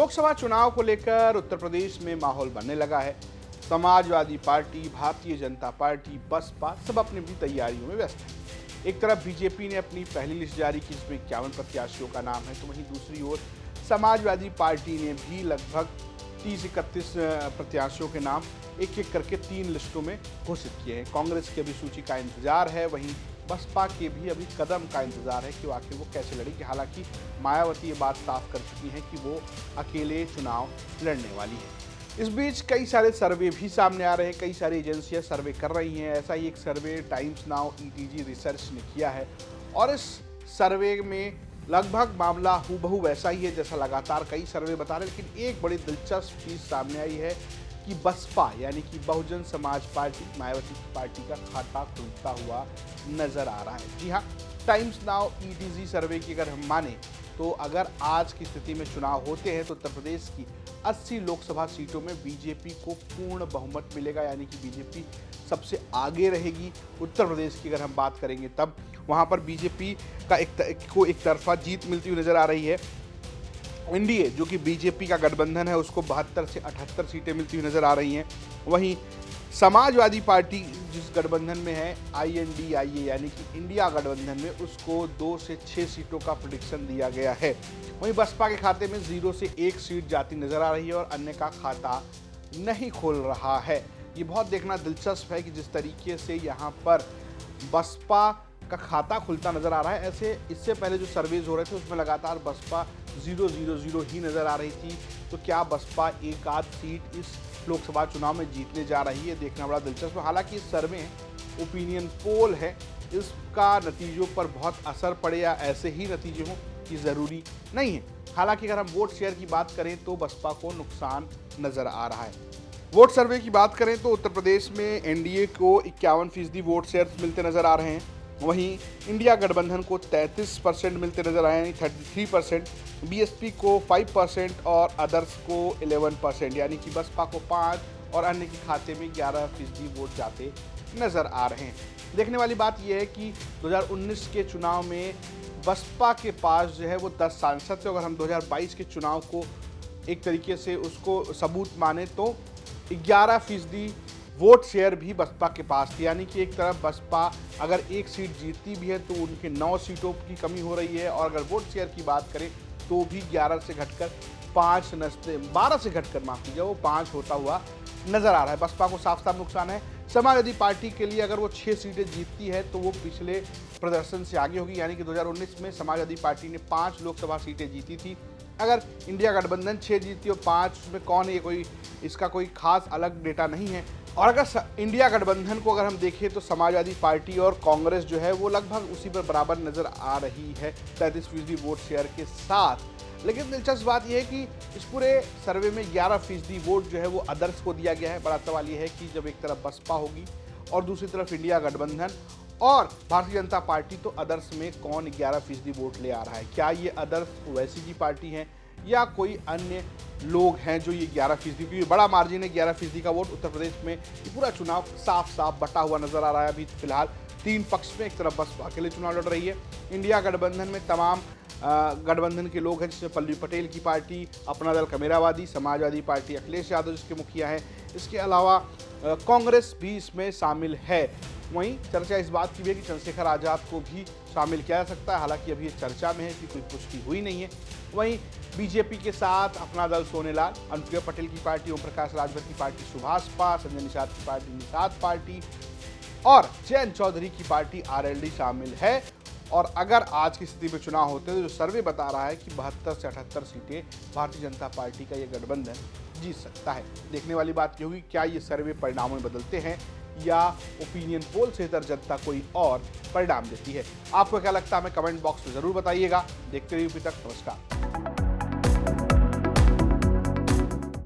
लोकसभा चुनाव को लेकर उत्तर प्रदेश में माहौल बनने लगा है। समाजवादी पार्टी, भारतीय जनता पार्टी, बसपा सब अपनी अपनी तैयारियों में व्यस्त है। एक तरफ बीजेपी ने अपनी पहली लिस्ट जारी की जिसमें 51 प्रत्याशियों का नाम है, तो वहीं दूसरी ओर समाजवादी पार्टी ने भी लगभग 30-31 प्रत्याशियों के नाम एक एक करके 3 लिस्टों में घोषित किए हैं। कांग्रेस की अभी सूची का इंतजार है, वहीं बसपा के भी अभी कदम का इंतजार है कि आखिर वो कैसे लड़ेगी। हालांकि मायावती ये बात साफ कर चुकी हैं कि वो अकेले चुनाव लड़ने वाली है। इस बीच कई सारे सर्वे भी सामने आ रहे हैं, कई सारी एजेंसियां सर्वे कर रही हैं। ऐसा ही एक सर्वे टाइम्स नाउ ETG रिसर्च ने किया है और इस सर्वे में लगभग मामला हूबहू वैसा ही है जैसा लगातार कई सर्वे बता रहे हैं। लेकिन एक बड़ी दिलचस्प चीज सामने आई है कि बसपा यानी कि बहुजन समाज पार्टी, मायावती की पार्टी का खाता खुलता हुआ नजर आ रहा है। जी हाँ, टाइम्स नाउ ETG सर्वे की अगर हम माने तो अगर आज की स्थिति में चुनाव होते हैं तो उत्तर प्रदेश की 80 लोकसभा सीटों में बीजेपी को पूर्ण बहुमत मिलेगा, यानी कि बीजेपी सबसे आगे रहेगी। उत्तर प्रदेश की अगर हम बात करेंगे तब वहां पर बीजेपी का एक तरफा जीत मिलती हुई नजर आ रही है। एनडीए जो कि बीजेपी का गठबंधन है उसको 72 से 78 सीटें मिलती हुई नजर आ रही हैं। वहीं समाजवादी पार्टी जिस गठबंधन में है INDIA यानी कि इंडिया गठबंधन में, उसको 2 से 6 सीटों का प्रेडिक्शन दिया गया है। वहीं बसपा के खाते में 0 से 1 सीट जाती नजर आ रही है और अन्य का खाता नहीं खोल रहा है। ये बहुत देखना दिलचस्प है कि जिस तरीके से यहाँ पर बसपा का खाता खुलता नजर आ रहा है, ऐसे इससे पहले जो सर्वेज हो रहे थे उसमें लगातार बसपा 0-0-0 ही नजर आ रही थी। तो क्या बसपा एक आध सीट इस लोकसभा चुनाव में जीतने जा रही है, देखना बड़ा दिलचस्प है। हालांकि इस सर्वे ओपिनियन पोल है, इसका नतीजों पर बहुत असर पड़े या ऐसे ही नतीजे हों कि ज़रूरी नहीं है। हालांकि अगर हम वोट शेयर की बात करें तो बसपा को नुकसान नजर आ रहा है। वोट सर्वे की बात करें तो उत्तर प्रदेश में एनडीए को 51% वोट शेयर मिलते नजर आ रहे हैं। वहीं इंडिया गठबंधन को 33% मिलते नजर आए, यानी 33%, बीएसपी को 5% और अदर्स को 11%, यानी कि बसपा को 5 और अन्य के खाते में 11% वोट जाते नजर आ रहे हैं। देखने वाली बात यह है कि 2019 के चुनाव में बसपा के पास जो है वो 10 सांसद थे। अगर हम 2022 के चुनाव को एक तरीके से उसको सबूत माने तो 11% वोट शेयर भी बसपा के पास थी, यानी कि एक तरफ बसपा अगर 1 सीट जीतती भी है तो उनके 9 सीटों की कमी हो रही है, और अगर वोट शेयर की बात करें तो भी 11 से घटकर 12 से घटकर माफ कीजिए वो 5 होता हुआ नजर आ रहा है। बसपा को साफ साफ नुकसान है। समाजवादी पार्टी के लिए अगर वो 6 सीटें जीतती है तो वो पिछले प्रदर्शन से आगे होगी, यानी कि 2019 में समाजवादी पार्टी ने 5 लोकसभा सीटें जीती थी। अगर इंडिया गठबंधन 6 जीती और 5 में कौन है, इसका कोई खास अलग डेटा नहीं है। और अगर इंडिया गठबंधन को अगर हम देखें तो समाजवादी पार्टी और कांग्रेस जो है वो लगभग उसी पर बराबर नजर आ रही है 33% वोट शेयर के साथ। लेकिन दिलचस्प बात यह है कि इस पूरे सर्वे में 11% वोट जो है वो अदर्स को दिया गया है। बड़ा सवाल यह है कि जब एक तरफ बसपा होगी और दूसरी तरफ इंडिया गठबंधन और भारतीय जनता पार्टी, तो अदर्स में कौन 11% वोट ले आ रहा है? क्या ये अदर्स ओवैसी की पार्टी है या कोई अन्य लोग हैं जो ये 11%, क्योंकि बड़ा मार्जिन है 11% का वोट। उत्तर प्रदेश में ये पूरा चुनाव साफ साफ बटा हुआ नजर आ रहा है। अभी फिलहाल 3 पक्ष में, एक तरफ बसपा अकेले चुनाव लड़ रही है, इंडिया गठबंधन में तमाम गठबंधन के लोग हैं जिसमें पल्लवी पटेल की पार्टी, अपना दल कमेरावादी, समाजवादी पार्टी अखिलेश यादव जिसके मुखिया हैं, इसके अलावा कांग्रेस भी इसमें शामिल है। वहीं चर्चा इस बात की भी है कि चंद्रशेखर आजाद को भी शामिल किया जा सकता है, हालांकि अभी ये चर्चा में है कि कोई पुष्टि हुई नहीं है। वहीं बीजेपी के साथ अपना दल सोनेलाल, अनुप्रिया पटेल की पार्टी, ओम प्रकाश राजभर की पार्टी सुभाषपा, संजय निषाद की पार्टी निषाद पार्टी और जयंत चौधरी की पार्टी RLD शामिल है। और अगर आज की स्थिति में चुनाव होते हैं तो जो सर्वे बता रहा है कि 72 से 78 सीटें भारतीय जनता पार्टी का ये गठबंधन जीत सकता है। देखने वाली बात ये होगी क्या ये सर्वे परिणामों में बदलते हैं या ओपिनियन पोल से इतर जनता कोई और परिणाम देती है। आपको क्या लगता है हमें कमेंट बॉक्स में जरूर बताइएगा। देखते रहिए अभी तक, नमस्कार।